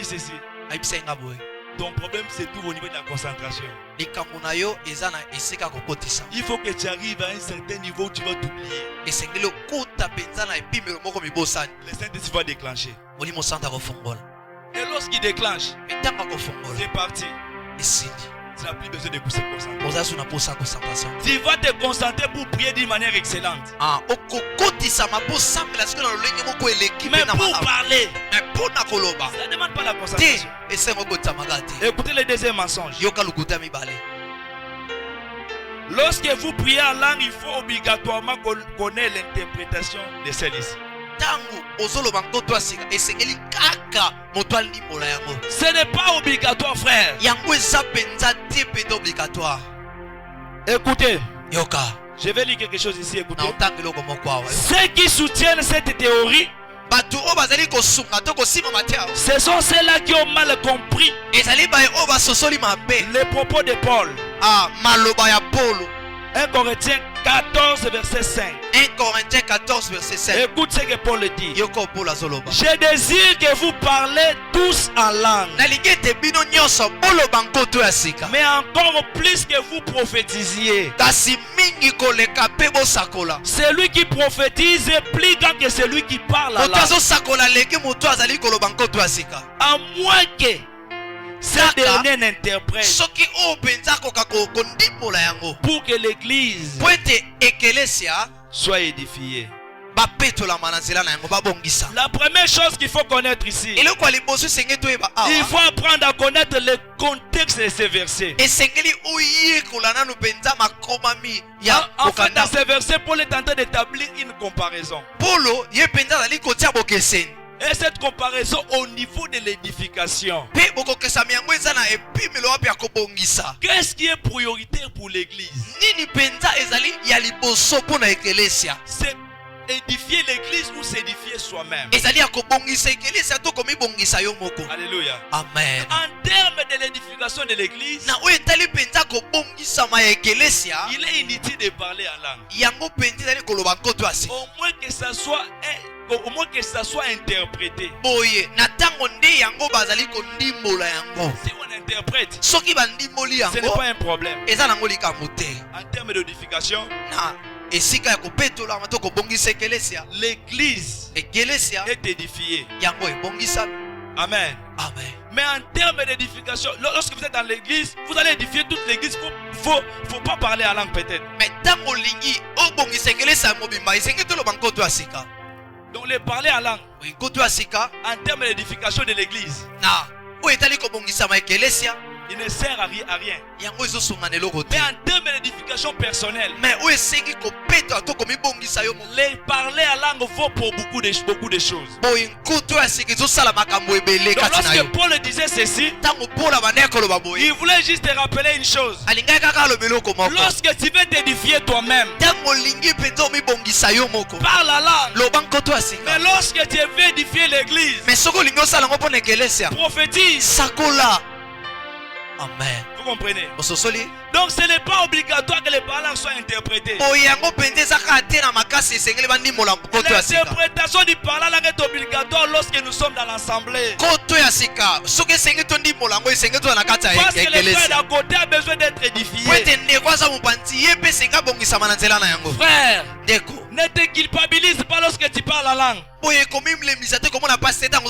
dit ceci. Aïpsenga boy. Ton problème se trouve au niveau de la concentration. Likamuna yo ezana esika kokotisa. Il faut que tu arrives à un certain niveau où tu vas t'oublier. Esengelo kuta penzana epimelo moko mibosani. Le Saint-Esprit va déclencher. Molimo santa kofongola. Et lorsqu'il déclenche, Metanga kofongola. c'est parti. Esindi. Tu n'as plus besoin de pousser concentrer. Ozasu na posa concentration. Tu vas te concentrer pour prier d'une manière excellente. Ah, okokotisa maposa mela siko na lolenge moko eleki Mais na pour malamu. parler, Mais pona koloba. ça ne demande pas la Te concentration. esengo kotisa magati. Écoutez le deuxième mensonge. Yoka lukuta mibale. Lorsque vous priez en langue, il faut obligatoirement connaître l'interprétation de celle-ci. Tangu ozoloba nkoto asika esengeli kaka moto alimola yango. Ce n'est pas obligatoire, frère. Yango eza penza te pete obligatoire. Écoutez, Yoka. je vais lire quelque chose ici. Na Écoutez. otanga eloko moko awa. Ceux qui soutiennent cette théorie, Bato oyo bazali kosunga to kosima matia. ce sont ceux-là qui ont mal compris Ezali baye oyo basosoli mabe. les propos de Paul. Ah, maloba ya Paulo. 1 Corinthiens 14, verset 5. 1 Corinthiens 14 verset 7. Écoute ce que Paul dit. Yoko Paulo azoloba. Je désire que vous parlez tous en langue, Nalingi ete bino nyonso boloba nkoto ya sika. mais encore plus que vous prophétisiez. Kasi mingi koleka pe bosakola. Celui qui prophétise est plus grand que celui qui parle en Moto langue. azosakola leki moto azali koloba nkoto ya sika. À moins que ce Kaka, dernier n'interprète soki oyo penza koka kondimbola yango. pour que l'église Po ete ekelesia soit édifiée. bapetolama na nzela na yango babongisa. La première chose qu'il faut connaître ici, Eloko ya liboso esengeli toyeba il awa. faut apprendre à connaître le contexte de ces versets. Esengeli oyekola nanu penza makomami ya En fait, dans kokanda. ces versets, Paul est en train d'établir une comparaison. Paulo ye penza azali kotia bokeseni. Et cette comparaison au niveau de l'édification. Pe bokokesami yango eza na epimelo wapi ya kobongisa. Qu'est-ce qui est prioritaire pour l'église? Nini penza ezali ya liboso mpona ekelesia. C'est édifier l'église ou s'édifier soi-même. Ezali ya kobongisa ekelesia to komibongisa yo moko. Alléluia. Amen. En termes de l'édification de l'église, Na oyo etali penza kobongisama ya ekelesia. il est inutile de parler en langue. Yango penza ezali koloba nkoto ya sika. Au moins que ça soit interprété. Boye na ntango nde yango bazali kondimbola yango. Si on interprète, Soki bandimboli ce n'est yango pas un problème. eza nango likambo te. En termes d'édification, Na esika ya kopetolama to kobongisa ekelesia. l'église Ekelesia est édifiée. yango ebongisa. Amen. Amen. Mais en termes d'édification, lorsque vous êtes dans l'église, vous allez édifier toute l'église. Faut pas parler en langue peut-être. Mais ntango olingi obongisa ekelesia mobimba esengi toloba nkoto ya sika. Donc les parler en langue, Nkoto ya sika en termes d'édification de l'église, na oyo etali kobongisama ekelesia il ne sert à rien. yango ezosunga na eloko te. Mais en termes d'édification personnelle, Mais oyo esengi kopeta to komibongisa yo moko. les parler en langue vaut pour beaucoup de choses. Boye nkoto ya sika ezosala makambo ebele Donc kati na yo. lorsque Paul disait ceci, Ntango Paul bandaki koloba boye il voulait juste te rappeler une chose. alingaki kaka aloba eloko moko. Lorsque tu veux t'édifier toi-même, Ntango olingi mpenza omibongisa yo moko parle la langue. loba nkoto ya sika. Mais lorsque tu veux édifier l'église, Mais soki olingi osala yango mpona ekelesia prophétise. sakola. Amen. Vous comprenez? Ososoli Donc ce n'est pas obligatoire que les paroles soient interprétées. boye yango mpenza eza kaka te na makasi esengeli bandimola nkoto ya sika. L'interprétation du parler langue est obligatoire lorsque nous sommes dans l'assemblée. Nkoto ya sika soki esengi tondimola yango esengi toza na kati ya Parce que le frère ekelesia. d'à côté a besoin d'être Po édifié. ete ndeko aza mopanzi ye mpe esengi abongisama na nzela na yango. Frère, Ndeko ne te culpabilise pas lorsque tu parles la langue. boye komimlemisa te komona pasi te ntango